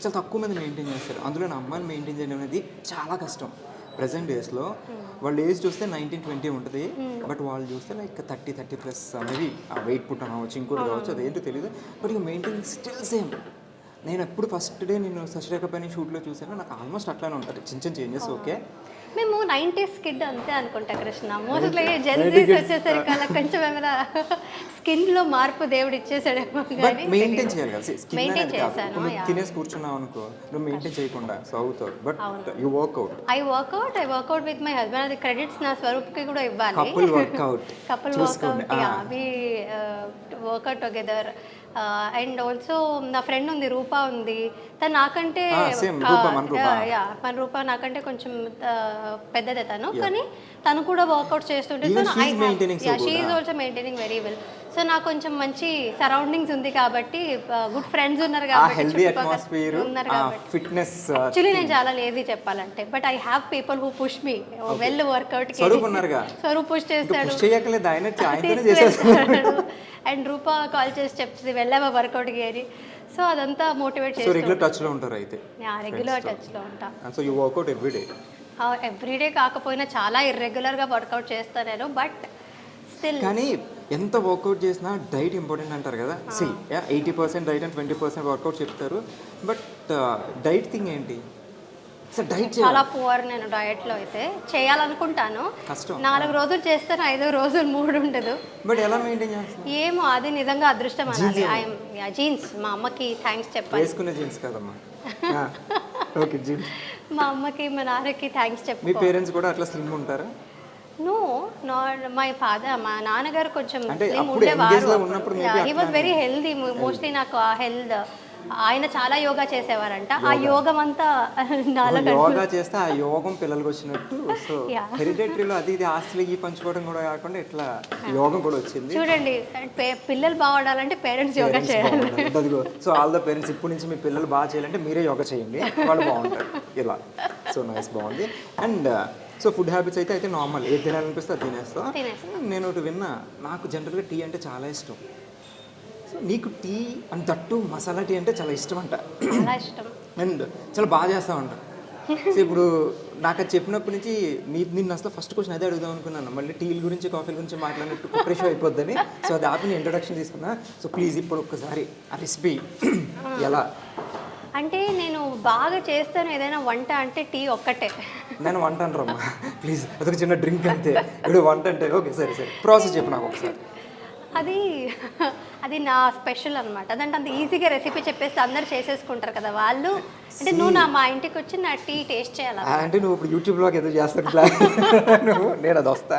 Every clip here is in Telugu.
చాలా తక్కువ మంది మెయింటైన్ చేస్తారు. అందులో నా అమ్మాయిలు మెయింటైన్ చేయడం అనేది చాలా కష్టం. ప్రెజెంట్ డేస్లో వాళ్ళ ఏజ్ చూస్తే 19-20 ఉంటుంది, బట్ వాళ్ళు చూస్తే లైక్ 30-30+ అనేది ఆ వెయిట్ పుట్టడం అవ్వచ్చు, ఇంకోటి కావచ్చు, అదేంటో తెలియదు. బట్ ఇక మెయింటైన్ స్టిల్ సేమ్. నేను ఎప్పుడు ఫస్ట్ డే నేను శశిరేఖ పైన షూట్లో చూసాను, నాకు ఆల్మోస్ట్ అట్లానే ఉంటుంది. చిన్న చిన్న చేంజెస్ ఓకే. మేము 90s కిడ్ అంతే అనుకుంటా కృష్ణ. మోస్ట్లీ జెన్జీస్ వచ్చేసరికి అలా కొంచెం ఏమైనా స్కిన్లో మార్పు దేవుడు ఇచ్చేసాడేమో. బట్ మెయింటైన్ చేయాలి కదా, స్కిన్ మెయింటైన్ అనేది కాదు. చేశాను. నువ్వు తినేసి కూర్చున్నావు అనుకో, నువ్వు మెయింటైన్ చేయకుండా సో అవుతావు. But you workout. I workout with my husband. అది క్రెడిట్స్ నా స్వరూప్కి కూడా ఇవ్వాలి. Couple workout we workout together. And also నా ఫ్రెండ్ ఉంది, రూపా ఉంది. తను నాకంటే మన రూపా నాకంటే కొంచెం పెద్దదే తను, కానీ తను కూడా వర్కౌట్ చేస్తుంటే she is also maintaining very well. So నాకు కొంచెం మంచి సరౌండింగ్స్ ఉంది కాబట్టి, గుడ్ ఫ్రెండ్స్ ఉన్నారు కాబట్టి, ఫిట్నెస్. యాక్చువల్లీ నేను చాలా లేజీ చెప్పాలంటే, but I have people who push me well workout. Swaroop push చేస్తాడు అండ్ రూపా కాల్ చేసి చెప్తుంది వెళ్ళావా వర్కౌట్కి అని. సో అదంతా మోటివేట్ చేసి రెగ్యులర్ టచ్ లో ఉంటారు. అయితే రెగ్యులర్ టచ్ లో ఉంటా. So you workout everyday? Everyday కాకపోయినా చాలా ఇర్రెగ్యులర్గా వర్కౌట్ చేస్తాను నేను, బట్ స్టిల్. కానీ ఎంత వర్కౌట్ చేసినా డైట్ ఇంపార్టెంట్ అంటారు కదా. 80% డైట్ అండ్ 20% వర్కౌట్ చెప్తారు. బట్ డైట్ థింగ్ ఏంటి? డైట్ చాలా పువర్ నేను డయట్లో. అయితే చేయాలనుకుంటాను, 4 రోజులు చేస్తాను, 5వ రోజు మూడ్ ఉండదు. బట్ ఎలా మెయింటైన్ చేస్తాను ఏమో, అది నిజంగా అదృష్టం అనాలి. జీన్స్ మా అమ్మకి థ్యాంక్స్ చెప్పాలి. వేసుకునే జీన్స్ కదమ్మా. Okay, jeans. మా అమ్మకి మా నాన్నకి థ్యాంక్స్ చెప్పు. మీ పేరెంట్స్ కూడా అట్లా స్లిమ్ ఉంటారా? నో, మై ఫాదర్, మా నాన్నగారు కొంచెం స్లిమ్ ఉండేవారు. He was very healthy. Mostly నాకు ఆ హెల్త్, ఆయన చాలా యోగా చేసేవారంట. ఆ యోగం అంతా యోగా చేస్తే ఆ యోగం పిల్లలకు వచ్చినట్టు. సో హెరిడిటరీలో అది ఇది ఆస్తులకి పంచుకోవడం కూడా కాకుండా ఇట్లా యోగం కూడా వచ్చింది. చూడండి, పిల్లలు బాగుండాలంటే పేరెంట్స్ యోగా చేయాలి. సో ఆల్ ద పేరెంట్స్ ఇప్పటి నుంచి మీ పిల్లలు బాగా చేయాలంటే మీరే యోగా చేయండి, వాళ్ళు బాగుంటారు ఇలా. సో నైస్, బాగుంది. అండ్ సో ఫుడ్ హ్యాబిట్స్ అయితే నార్మల్, ఏది తినాలనిపిస్తే అది తినేస్తా. నేను ఒకటి విన్నా, నాకు జనరల్గా టీ అంటే చాలా ఇష్టం. సో నీకు టీ అండ్ తట్టు మసాలా టీ అంటే చాలా ఇష్టం అంట. అండ్ చాలా బాగా చేస్తామంట. సో ఇప్పుడు నాకు అది చెప్పినప్పటి నుంచి నిన్ను అసలు ఫస్ట్ క్వశ్చన్ అదే అడుగుదాం అనుకున్నాను. మళ్ళీ టీల గురించి కాఫీల గురించి మాట్లాడినట్టు ప్రిపరేషన్ అయిపోద్దని. సో అది ఆపి ఇంట్రొడక్షన్ తీసుకున్నా. సో ప్లీజ్ ఇప్పుడు ఒక్కసారి ఆ రెసిపీ ఎలా అంటే, నేను బాగా చేస్తాను ఏదైనా వంట అంటే టీ ఒక్కటే. నేను వంట అంటారమ్మా ప్లీజ్, అదొక చిన్న డ్రింక్ అంతే. ఇప్పుడు వంట అంటే ఓకే, సరే సరే, ప్రాసెస్ చెప్పు నాకు ఒకసారి. అది నా స్పెషల్ అనమాట. అదంటే అంత ఈజీగా రెసిపీ చెప్పేస్తే అందరు చేసేసుకుంటారు కదా వాళ్ళు. అంటే నువ్వు మా ఇంటికి వచ్చి నా టీ టేస్ట్ చేయాలి. అంటే నువ్వు ఇప్పుడు యూట్యూబ్లో ఏదో చేస్తాను నేను అది వస్తా.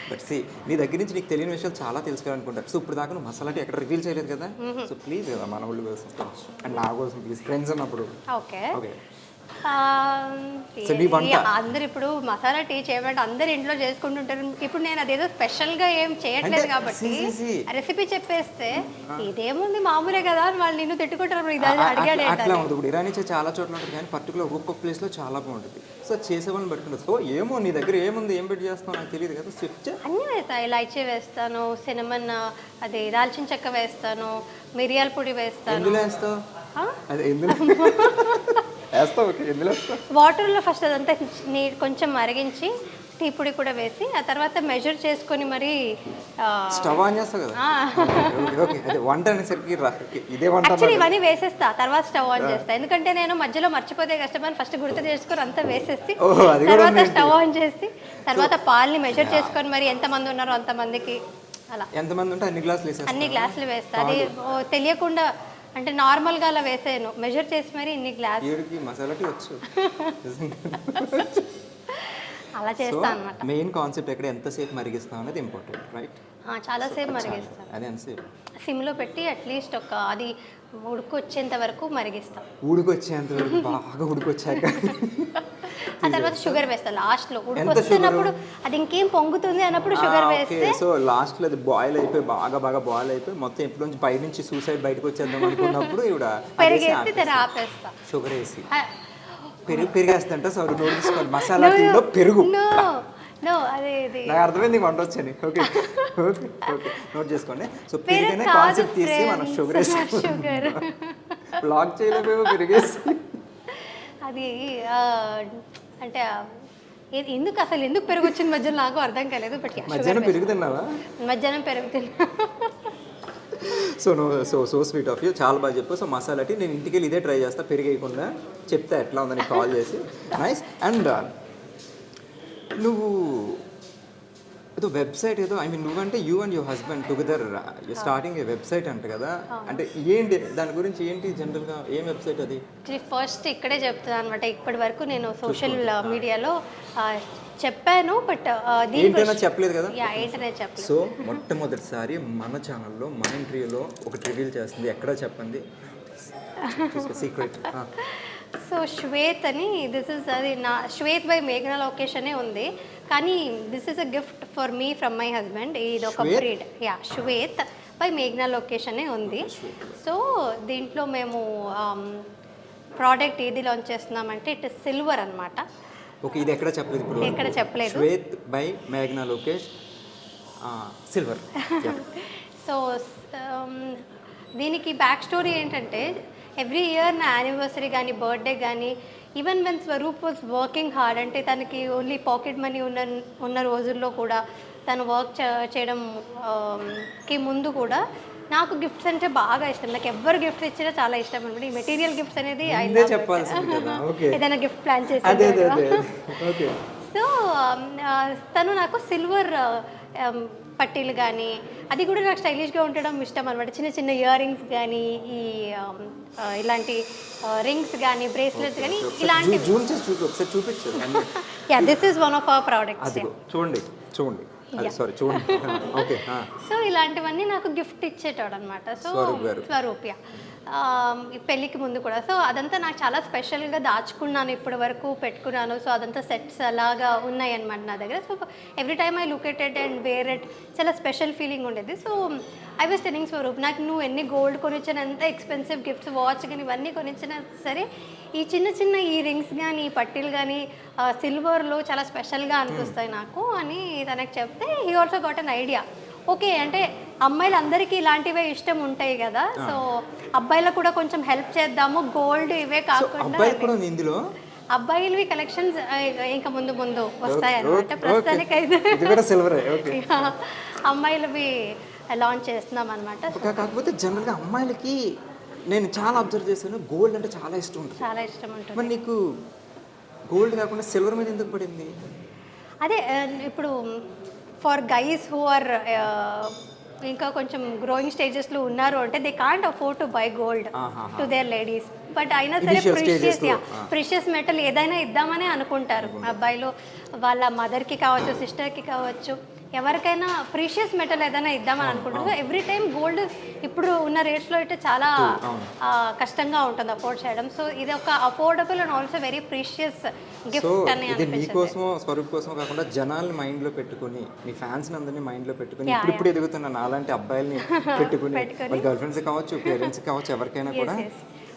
బట్ సి, నీ దగ్గర నుంచి నీకు తెలియని విషయాలు చాలా తెలుసుకోవాలనుకుంటారు. సో ఇప్పుడు దాకా నువ్వు మసాలా టీ ఎక్కడ రివీల్ చేయలేదు కదా. సో ప్లీజ్ కదా మన వాళ్ళు కోసం అండ్ నా కోసం ప్లీజ్, ఫ్రెండ్స్ అన్నప్పుడు. Okay okay. అందరు ఇప్పుడు మసాలా టీ చేయమంటే అందరు ఇంట్లో చేసుకుంటుంటారు. ఇప్పుడు నేను అదేదో స్పెషల్ గా ఏం చేయట్లేదు కాబట్టి రెసిపీ చెప్పేస్తే ఇదేముంది మామూలే కదా అని వాళ్ళు నిన్ను తిట్టుకుంటారు. అట్లా ఉంది. ఇప్పుడు ఇరానీ చాలా చోట్ల ఉంటుంది, కానీ పర్టికులర్ ఒక్కొక్క ప్లేస్ లో చాలా బాగుంటుంది. సో చేసే వాళ్ళని పెట్టుకుంటుంది. సో ఏమో నీ దగ్గర ఏముంది, ఏం పెట్టి చేస్తావు నాకు తెలియదు కదా. చెప్తే అన్నీ వేస్తాను. ఇలాచీ వేస్తాను, సినమన్, అది దాల్చిన చెక్క వేస్తాను, మిరియాల పొడి వేస్తాను. ఎందులో వేస్తావు? అది ఎందులో వాటర్లో ఫస్ట్ అదంతా కొంచెం మరిగించి టీ పొడి కూడా వేసి, ఆ తర్వాత మెజర్ చేసుకొని మరి స్టవ్ ఆన్ చేస్తా కదా. ఇవన్నీ వేసేస్తా, తర్వాత స్టవ్ ఆన్ చేస్తా. ఎందుకంటే నేను మధ్యలో మర్చిపోతే కష్టమని ఫస్ట్ గుర్తు చేసుకొని అంతా వేసేసి తర్వాత స్టవ్ ఆన్ చేసి తర్వాత పాలని మెజర్ చేసుకొని మరి ఎంతమంది ఉన్నారో అంతమందికి అలా ఎంతమంది ఉంటే అన్ని గ్లాసులు వేస్తా. అది తెలియకుండా అంటే నార్మల్గా అలా వేసాను, మెజర్ చేసి మరి ఇన్ని గ్లాస్ అలా చేస్తాను అన్నమాట. మెయిన్ కాన్సెప్ట్ ఎక్కడ ఎంతసేపు మరిగిస్తాం అనేది ఇంపార్టెంట్, రైట్? చాలాసేపు మరిగిస్తాను. అది ఎంతసేపు? సిమ్లో పెట్టి అట్లీస్ట్ అది ఉడికొచ్చేంత వరకు మరిగిస్తాం. ఉడికొచ్చేంత వరకు బాగా ఉడికొచ్చాక ఆ తర్వాత షుగర్ వేస్తా లాస్ట్లో. ఉడికొస్తున్నప్పుడు అది ఇంకేం పొంగుతుంది అన్నప్పుడు షుగర్ వేస్తే, సో లాస్ట్లో అది బాయిల్ అయిపోయి బాగా బాయిల్ అయిపోయి మొత్తం ఎప్పుడు నుంచి పై నుంచి సూసైడ్ బయటకు వచ్చేద్దాం అనుకున్నప్పుడు పెరిగేసి ఆపేస్తా. షుగర్ వేసి పెరిగేస్తంట. సో మసాలా టీలో పెరుగు. నాకు అర్థమైంది, వంట వచ్చని. ఓకే ఓకే ఓకే, నోట్ చేసుకోండి. సో పెరిగిన కాన్సెప్ట్ తీసి మనం షుగర్ వేసి బ్లాక్ చేయలేకపోయి పెరిగేసి అది అంటే ఎందుకు అసలు ఎందుకు పెరుగొచ్చింది మధ్యలో నాకు అర్థం కాలేదు. బట్ మధ్యాహ్నం పెరుగుతున్నావా? మధ్యాహ్నం పెరుగుతున్నా. సో స్వీట్ ఆఫ్ యూ, చాలా బాగా చెప్పు. సో మసాలా టీ నేను ఇంటికి వెళ్ళి ఇదే ట్రై చేస్తా, పెరిగేయకుండా చెప్తా ఎట్లా ఉందని కాల్ చేసి. నైస్. అండ్ నువ్వు ఏదో వెబ్సైట్ ఏదో, ఐ మీన్ నువ్వంటే you and your husband together starting A website అంట కదా, అంటే ఏంటి దాని గురించి, ఏంటి జనరల్గా ఏం వెబ్సైట్ అది? ఫస్ట్ ఇక్కడే చెప్తున్నాను అనమాట. ఇప్పటి వరకు నేను సోషల్ మీడియాలో చెప్పాను, బట్ ఏంటైనా చెప్పలేదు కదా. ఏంటనే చెప్పలేదు. సో మొట్టమొదటిసారి మన ఛానల్లో మన ఇంటర్వ్యూలో ఒకటి రివీల్ చేస్తుంది, ఎక్కడ చెప్పండి, సీక్రెట్. సో శ్వేత్ అని, దిస్ ఇస్ అది నా శ్వేత్ బై మేఘనా లోకేష్ అనే ఉంది, కానీ this is a gift for me from my husband. ఇది ఒక బ్రీడ్. శ్వేత్ బై మేఘనా లోకేష్ అనే ఉంది. సో దీంట్లో మేము ప్రోడక్ట్ ఏది లాంచ్ చేస్తున్నామంటే ఇట్ ఇస్ సిల్వర్ అనమాట. ఓకే, ఇది ఎక్కడ చెప్పలేదు ఇప్పుడు? ఎక్కడ చెప్పలేదు. శ్వేత్ బై మేఘనా లోకేష్ సిల్వర్. సో దీనికి బ్యాక్ స్టోరీ ఏంటంటే, ఎవ్రీ ఇయర్ నా యానివర్సరీ కానీ బర్త్డే కానీ, even when Swaroop was working hard, అంటే తనకి ఓన్లీ పాకెట్ మనీ ఉన్న రోజుల్లో కూడా తను వర్క్ చేయడంకి ముందు కూడా నాకు గిఫ్ట్స్ అంటే బాగా ఇష్టం. నాకు ఎవరు గిఫ్ట్స్ ఇచ్చినా చాలా ఇష్టం అనమాట. ఈ మెటీరియల్ గిఫ్ట్స్ అనేది ఏదైనా గిఫ్ట్ ప్లాన్ చేసి. సో తను నాకు సిల్వర్ పట్టీలు కానీ, అది కూడా నాకు స్టైలిష్గా ఉండడం ఇష్టం అనమాట. చిన్న చిన్న ఇయర్ రింగ్స్ కానీ, ఈ ఇలాంటి రింగ్స్ కానీ, బ్రేస్లెట్స్ కానీ, ఇలాంటివి. This is one of our products. చూడండి చూడండి, సారీ చూడండి. ఓకే. సో ఇలాంటివన్నీ నాకు గిఫ్ట్ ఇచ్చేటాడు అనమాట. సో స్వరూప్ ఈ పెళ్ళికి ముందు కూడా. సో అదంతా నాకు చాలా స్పెషల్గా దాచుకున్నాను, ఇప్పటి వరకు పెట్టుకున్నాను. సో అదంతా సెట్స్ అలాగా ఉన్నాయి అనమాట నా దగ్గర. So every time I look at it and wear it, చాలా స్పెషల్ ఫీలింగ్ ఉండేది. So I was telling Swaroop, నాకు నువ్వు ఎన్ని గోల్డ్ కొనిచ్చినా, ఎంత ఎక్స్పెన్సివ్ గిఫ్ట్స్, వాచ్ కానీ ఇవన్నీ కొనిచ్చినా సరే, ఈ చిన్న చిన్న ఈ రింగ్స్ కానీ, ఈ పట్టీలు కానీ సిల్వర్లో చాలా స్పెషల్గా అనిపిస్తాయి నాకు అని తనకు చెప్తే, he also got an idea. Okay, అంటే అమ్మాయిలు అందరికీ ఇలాంటివే ఇష్టం ఉంటాయి కదా, సో అబ్బాయిలకు కూడా కొంచెం హెల్ప్ చేద్దాము, గోల్డ్ ఇవే కాకుండా. అబ్బాయిలవి కలెక్షన్స్ ఇంకా ముందు ముందు వస్తాయి అన్నమాట. ప్రస్తుతానికి అయితే అమ్మాయిలవి లాంచ్ చేస్తున్నాం అనమాట. కాకపోతే జనరల్గా అమ్మాయిలకి నేను చాలా అబ్జర్వ్ చేశాను, గోల్డ్ అంటే చాలా ఇష్టం ఉంటుంది. చాలా ఇష్టం ఉంటుంది. మరి నీకు గోల్డ్ కాకుండా సిల్వర్ మీద ఎందుకు పడింది? అదే ఇప్పుడు ఫర్ గైస్ హూ ఆర్ ఇంకా కొంచెం గ్రోయింగ్ స్టేజెస్లో ఉన్నారు అంటే, they can't afford to buy gold to their ladies. But అయినా సరే ప్రీషియస్ మెటల్ ఏదైనా ఇద్దామనే అనుకుంటారు అబ్బాయిలు. వాళ్ళ మదర్కి కావచ్చు, సిస్టర్కి కావచ్చు, ఎవరికైనా ప్రీషియస్ మెటల్ ఏదైనా ఇద్దామని అనుకుంటారు. ఎవ్రీ టైం గోల్డ్ ఇప్పుడు ఉన్న రేట్స్లో అయితే చాలా కష్టంగా ఉంటుంది అఫోర్డ్ చేయడం. సో ఇది ఒక affordable and also very precious gift అని ఇది నీకోసం, స్వరూప్ కోసం కాకుండా జనాల్ని మైండ్లో పెట్టుకుని, మీ ఫ్యాన్స్ అందరినీ మైండ్లో పెట్టుకుని, ఇప్పుడు ఎదుగుతున్న అలాంటి అబ్బాయిల్ని పెట్టుకుని, గర్ల్ ఫ్రెండ్స్ కావచ్చు, పేరెంట్స్ కావచ్చు, ఎవరికైనా కూడా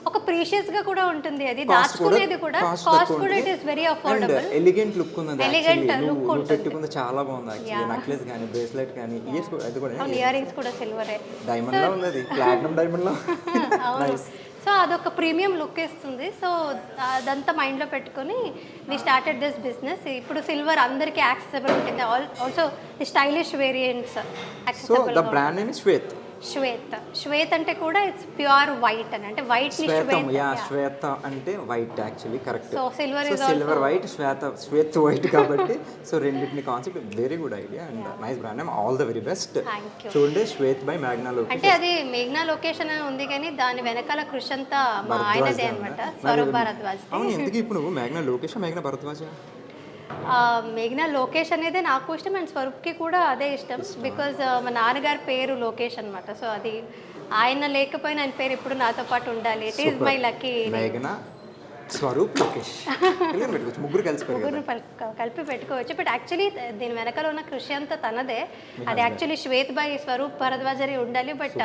ఒక ప్రీషియస్ గా కూడా ఉంటుంది. అది దాచుకునేది కూడా కాస్ట్ కూడా it is very affordable. Elegant look ఉంది. ఎలిగెంట్ లుక్ ఉంటుంది. పెట్టుకుంది చాలా బాగుంది యాక్చువల్లీ. నెక్లెస్ గాని, బ్రేస్లెట్ గాని, ఇయర్స్ కూడా, అది కూడా ఇయర్ రింగ్స్ కూడా సిల్వర్ డైమండ్ లో ఉంది, అది ప్లాటినం డైమండ్ లో. నైస్. సో అదొక ప్రీమియం లుక్ ఇస్తుంది. సో అదంతా మైండ్లో పెట్టుకొని వి స్టార్టెడ్ దిస్ బిజినెస్. ఇప్పుడు సిల్వర్ అందరికీ యాక్సెసిబుల్ ఉంటుంది. Also the stylish variants accessible. So the brand name is Shwet. Shwet అంటే కూడా ఇట్స్ ప్యూర్ వైట్ అని, అంటే వైట్ ని శ్వేత అంటే white actually, correct. So silver white, Shwet white కాబట్టి సో రెండింటిని concept very good idea and nice brand name. All the very best. చూడండి, శ్వేత్ బై మేఘనా లోకేష్. అంటే అది మేఘనా లోకేష్ అని ఉంది, కానీ దాని వెనకాల కృషి అంతా మా ఆయనదే అన్నమాట, స్వరూప్ భరద్వాజ్. అవును, ఎందుకు ఇప్పుడు నువ్వు మేఘనా లోకేష్, మేఘనా భరద్వాజ్? మేఘనా లోకేష్ అనేది నాకు ఇష్టం అండ్ స్వరూప్కి కూడా అదే ఇష్టం. బికాజ్ మా నాన్నగారి పేరు లోకేష్ అనమాట. సో అది ఆయన లేకపోయినా ఆయన పేరు ఇప్పుడు నాతో పాటు ఉండాలి. It is my lucky. మేఘనా, స్వరూప్, లోకేష్ ముగ్గురు కలిపి పెట్టుకోవచ్చు. బట్ యాక్చువల్లీ దీని వెనకాల ఉన్న కృషి అంతా తనదే. అది యాక్చువల్లీ శ్వేత్ బై స్వరూప్ భరద్వాజరి ఉండాలి. But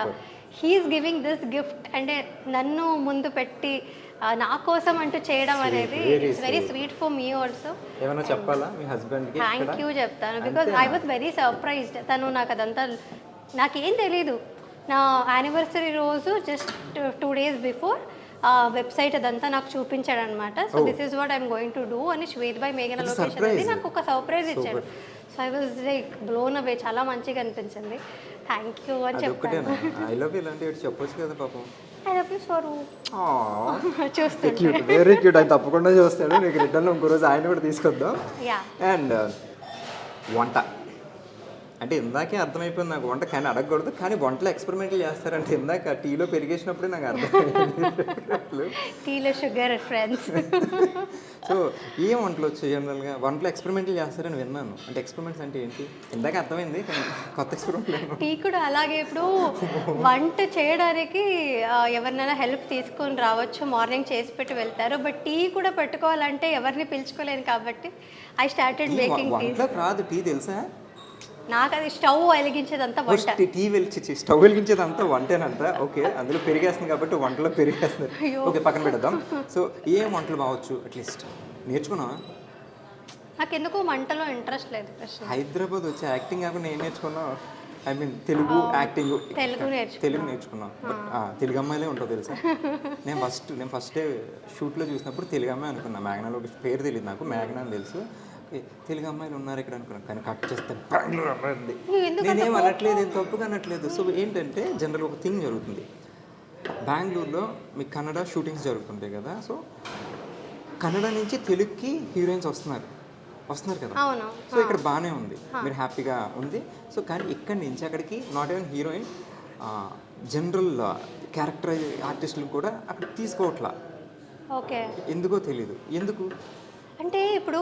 he's giving this gift, అంటే నన్ను ముందు పెట్టి నా కోసం అంటూ చేయడం అనేది very sweet for me also. ఏమైనా చెప్పాలా మీ హస్బెండ్కి? థ్యాంక్ యూ చెప్తాను, because I was very surprised. తను నాకు అదంతా నాకేం తెలీదు. నా యానివర్సరీ రోజు జస్ట్ 2 days బిఫోర్ వెబ్సైట్ అదంతా నాకు చూపించాడు అనమాట. So this is what I'm going to do అని శ్వేత్ బాయ్ మేఘన లొకేషన్ అనేది నాకు ఒక సర్ప్రైజ్ ఇచ్చాడు. So I was like blown away, చాలా మంచిగా అనిపించింది. థ్యాంక్ యూ అని చెప్పాను. ఐ లవ్ యూ ఇలాంటివి చెప్పొచ్చు కదా పాపం. I love you Swaroop. చూస్తాను, క్యూట్, వెరీ క్యూట్. ఆయన తప్పకుండా చూస్తాడు. నీకు రిటర్న్ ఇంకో రోజు ఆయన కూడా తీసుకొద్దాం. అండ్ వంట అంటే ఇందాకే అర్థమైపోయింది నాకు, వంట కానీ అడగకూడదు, కానీ వంటలో ఎక్స్పెరిమెంట్లు చేస్తారంటే ఇందాక టీలో పెరిగేసినప్పుడే నాకు అర్థమైంది. టీలో షుగర్ ఫ్రెండ్స్. సో ఏం వంటలు వచ్చాయి జనరల్గా? వంటలో ఎక్స్పెరిమెంట్లు చేస్తారని విన్నాను. అంటే ఎక్స్పెరిమెంట్స్ అంటే ఏంటి ఇందాక అర్థమైంది, కానీ కొత్త ఎక్స్పెరిమెంట్. టీ కూడా అలాగే. ఇప్పుడు వంట చేయడానికి ఎవరినైనా హెల్ప్ తీసుకొని రావచ్చు, మార్నింగ్ చేసి పెట్టి వెళ్తారు. బట్ టీ కూడా పెట్టుకోవాలంటే ఎవరిని పిలుచుకోలేను కాబట్టి ఐ స్టార్టెడ్ మేకింగ్ టీ. వంటలోకి రాదు టీ, తెలుసా? నాకు అది స్టవ్ వెలిగించేదంతా వంట. టీ స్టవ్ వెలిగించేదంతా వంటేనంట. ఓకే, అందులో పెరిగేస్తుంది కాబట్టి వంటలో పెరిగేస్తుంది. ఓకే, పక్కన పెడదాం. సో ఏం వంటలు బావచ్చు అట్లీస్ట్ నేర్చుకున్నావా? నాకు ఎందుకు వంటలో ఇంట్రెస్ట్ లేదు. హైదరాబాద్ వచ్చి యాక్టింగ్ కాకుండా ఏం నేర్చుకున్నావు? I mean Telugu acting, Telugu నేర్చుకున్నాం. బట్ తెలుగు అమ్మాయిలే ఉంటావు తెలుసా. నేను ఫస్ట్ షూట్లో చూసినప్పుడు తెలుగు అమ్మాయి అనుకున్నా. మేఘనాలో ఒక పేరు తెలియదు నాకు, మేఘనా అని తెలుసు. తెలుగు అమ్మాయిలు ఉన్నారు ఇక్కడ అనుకున్నాను, కానీ కట్ చేస్తే బెంగళూరు అమ్మాయి ఉంది. నేనేం అనట్లేదు, ఏం తప్పుగా అనట్లేదు. సో ఏంటంటే జనరల్ ఒక థింగ్ జరుగుతుంది బెంగళూరులో, మీకు కన్నడ షూటింగ్స్ జరుగుతుంటాయి కదా. సో కన్నడ నుంచి తెలుగుకి హీరోయిన్స్ వస్తున్నారు కదా. సో ఇక్కడ బాగానే ఉంది, మీరు హ్యాపీగా ఉంది. సో కానీ ఇక్కడి నుంచి అక్కడికి not even heroine, general character ఆర్టిస్టులు కూడా అక్కడ తీసుకోవట్లా. ఓకే, ఎందుకో తెలీదు. ఎందుకు అంటే ఇప్పుడు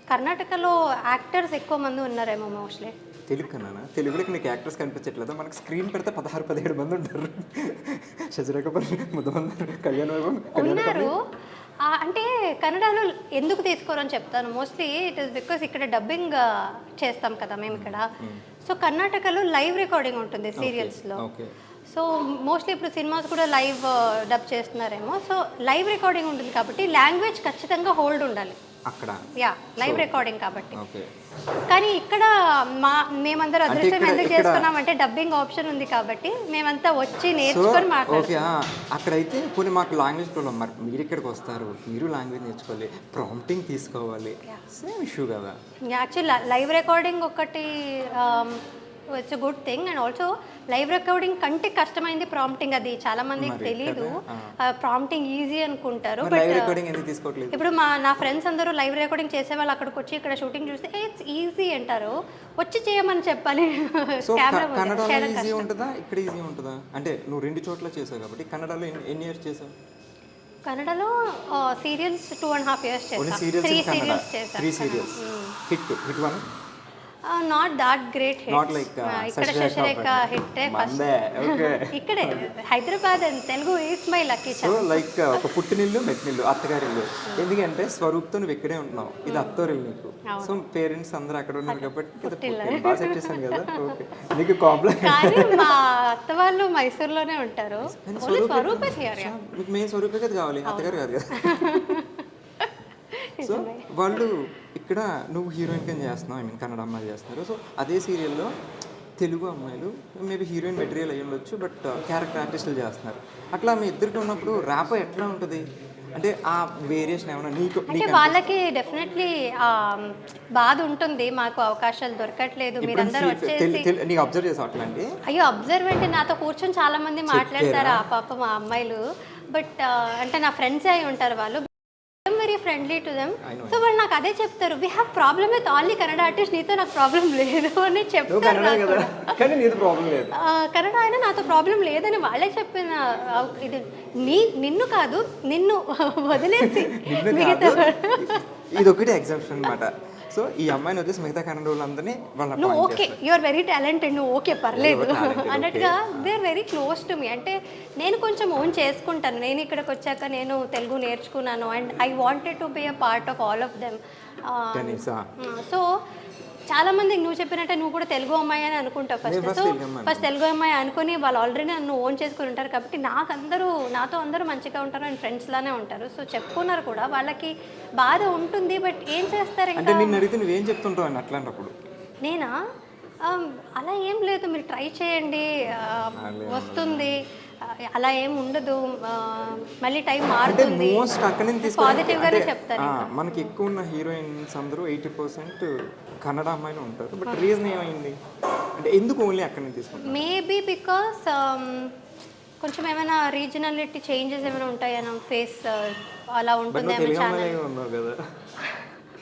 కర్ణాటకలో యాక్టర్స్ ఎక్కువ మంది ఉన్నారేమో మోస్ట్లీ. తెలుగు కన్నా తెలుగులోకి నీకు యాక్టర్స్ కనిపించట్లేదు. మనకి స్క్రీన్ పెడితే 16-17 మంది ఉంటారు. శశిరేఖపల్లి, ముద్దమంది, కళ్యాణ్ వైభవ్ ఉన్నారు. అంటే కన్నడలో ఎందుకు తీసుకోరని చెప్తాను. మోస్ట్లీ ఇట్ ఈస్ బికాస్ ఇక్కడ డబ్బింగ్ చేస్తాం కదా మేము ఇక్కడ. సో కర్ణాటకలో లైవ్ రికార్డింగ్ ఉంటుంది సీరియల్స్లో. సో మోస్ట్లీ ఇప్పుడు సినిమాస్ కూడా లైవ్ డబ్ చేస్తున్నారేమో. సో లైవ్ రికార్డింగ్ ఉంటుంది కాబట్టి లాంగ్వేజ్ ఖచ్చితంగా హోల్డ్ ఉండాలి అక్కడ. లైవ్ రికార్డింగ్ కాబట్టి. కానీ ఇక్కడ మేమందరూ అదృష్టం ఎందుకు చేసుకున్నామంటే డబ్బింగ్ ఆప్షన్ ఉంది కాబట్టి మేమంతా వచ్చి నేర్చుకొని మాట్లాడుతున్నాం. అక్కడైతే కొన్ని మాకు లాంగ్వేజ్ ప్రాబ్లం. మరి మీరు ఇక్కడికి వస్తారు, మీరు లాంగ్వేజ్ నేర్చుకోవాలి, ప్రాంప్టింగ్ తీసుకోవాలి, సేమ్ ఇష్యూ కదా. యాక్చువల్లీ లైవ్ రికార్డింగ్ ఒకటి it's good thing. And also live recording కంటే కష్టమైంది ప్రాంప్టింగ్. అది చాలా మందికి తెలియదు. ప్రాంప్టింగ్ ఈజీ అనుకుంటారు. ఇప్పుడు నా ఫ్రెండ్స్ అందరూ లైవ్ రికార్డింగ్ చేసే వాళ్ళు అక్కడికి వచ్చి ఇక్కడ షూటింగ్ చూస్తే ఇట్స్ ఈజీ అంటారు. వచ్చి చేయమని చెప్పాలి. ఈజీ ఉంటుందా ఇక్కడ ఈజీ ఉంటుందా? అంటే నువ్వు 2 చోట్ల చేసావు కాబట్టి కన్నడలో ఎన్ని ఇయర్స్ చేసావు? కన్నడలో సీరియల్స్ 2.5 years చేసాను. 3 serials. Hit 1. Not that great hit. ఇక్కడ శశిరేఖ హిట్ ఫస్ట్. ఇక్కడే Hyderabad and Telugu is my lucky chance. So like ఒక పుట్టినిల్లు మెట్టినిల్లు అత్తగారిల్లు. ఎందుకంటే స్వరూప్తో నువ్వు ఇక్కడే ఉంటున్నావు, ఇది అత్తోరిల్లు నీకు. సో పేరెంట్స్ అందరూ అక్కడ ఉన్నారు కాబట్టి బాగా సెట్ చేశాను కదా. ఓకే, నీకు కాంప్లెక్స్. మా అత్త వాళ్ళు మైసూర్లోనే ఉంటారు. స్వరూపే మీకు మెయిన్ స్వరూపే కదా కావాలి, అత్తగారు కాదు కదా. సో వాళ్ళు ఇక్కడ నువ్వు హీరోయిన్ కింద చేస్తున్నావు, ఐ మీన్ కన్నడ అమ్మాయిలు చేస్తున్నారు. సో అదే సీరియల్లో తెలుగు అమ్మాయిలు మేబీ హీరోయిన్ మెటీరియల్ అయ్యి ఉండొచ్చు, బట్ క్యారెక్టర్ ఆర్టిస్టులు చేస్తున్నారు. అట్లా మీ ఇద్దరికి ఉన్నప్పుడు ర్యాప్ ఎట్లా ఉంటుంది? అంటే ఆ వేరియేషన్ ఏమైనా నీకు? అంటే వాళ్ళకి డెఫినెట్లీ బాధ ఉంటుంది, మాకు అవకాశాలు దొరకట్లేదు, మీరందరూ వచ్చేసి. నీకు అబ్జర్వ్ చేసావు అట్లా? అంటే అయ్యో అబ్జర్వ్ అంటే నాతో కూర్చొని చాలా మంది మాట్లాడతారు ఆ పాప మా అమ్మాయిలు. బట్ అంటే నా ఫ్రెండ్స్ అయి ఉంటారు వాళ్ళు, very friendly to them. So వాళ్ళు నాకు అదే చెప్తారు, we have problem with only Kannada artist, నీతో నాకు ప్రాబ్లం లేదు అని చెప్తారు. కన్నడ అయినా నాతో ప్రాబ్లం లేదని వాళ్ళే చెప్పిన. ఇది నిన్ను కాదు, నిన్ను వదిలేసి ఇది ఒకటి ఎగ్జాంపుల్ అనమాట. సో ఈ అమ్మాయిని వచ్చేసి మిగతా కన్నడ వాళ్ళందరినీ నువ్వు okay, you are very talented, నువ్వు ఓకే పర్లేదు అన్నట్టుగా they are very close to me. అంటే నేను కొంచెం ఓన్ చేసుకుంటాను, నేను ఇక్కడికి వచ్చాక నేను తెలుగు నేర్చుకున్నాను and I wanted to be a part of all of them. So చాలా మంది నువ్వు చెప్పినట్టే నువ్వు కూడా తెలుగు అమ్మాయి అని అనుకుంటావు ఫస్ట్. సో ఫస్ట్ తెలుగు అమ్మాయి అనుకుని వాళ్ళు ఆల్రెడీ నన్ను ఓన్ చేసుకుని ఉంటారు కాబట్టి నాతో అందరూ మంచిగా ఉంటారు అండ్ ఫ్రెండ్స్ లానే ఉంటారు. సో చెప్పుకున్నారు కూడా, వాళ్ళకి బాధ ఉంటుంది. బట్ ఏం చేస్తారు? అంటే నిన్ను అడిగితే నువ్వేం చెప్తుంటావు అని అట్లాంటప్పుడు? నేనా అలా ఏం లేదు, మీరు ట్రై చేయండి, వస్తుంది. అలా ఏం ఉండదు, మళ్ళీ టైం అంటే మారుతుంది. మోస్ట్ అక్కడి నుంచి పాజిటివ్గానే చెప్తాను. మనకి ఎక్కువ ఉన్న హీరోయిన్స్ అందరూ 80% కన్నడ అమ్మాయిలు ఉంటారు. బట్ రీజన్ ఏమైంది అంటే ఎందుకు ఓన్లీ అక్కడి నుంచి తీసుకుంటారు? మేబీ బికాస్ కొంచెం ఏమైనా రీజనాలిటీ చేంజెస్ ఏమైనా ఉంటాయన్నా, ఫేస్ అలా బట్ ఉంటుందేమో తెలుగు ఛానల్. అమ్మాయిలే ఉన్నావు కదా.